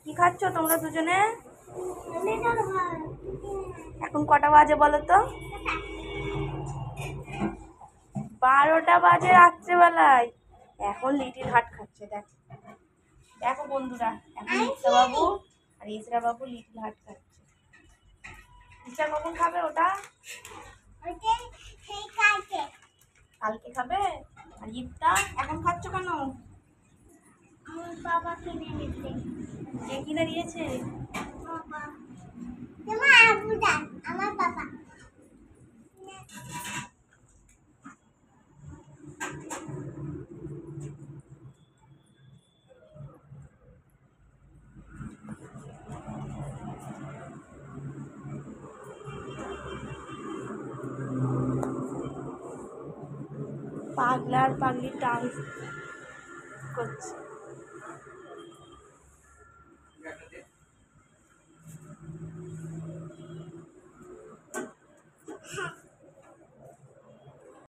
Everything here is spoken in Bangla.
কি খাচ্ছ তোমরা দুজনে? এখন কটা বাজে বলো তো? 12টা বাজে রাত্রেবেলায়। এখন লিটিল হার্ট খাচ্ছে। দেখো দেখো বন্ধুরা, এখন ইসরা বাবু আর ইসরা বাবু লিটিল হার্ট খাচ্ছে। ইসরা কখন খাবে ওটা? কালকে খাবে। আর ইফতা এখন খাচ্ছ কেন? আমার বাবা কিনে দিয়েছে। কে কিনে দিয়েছে? বাবা। তোমার আবু দান, আমার বাবা। পাগলা আর পাগলি ডান্স করছে।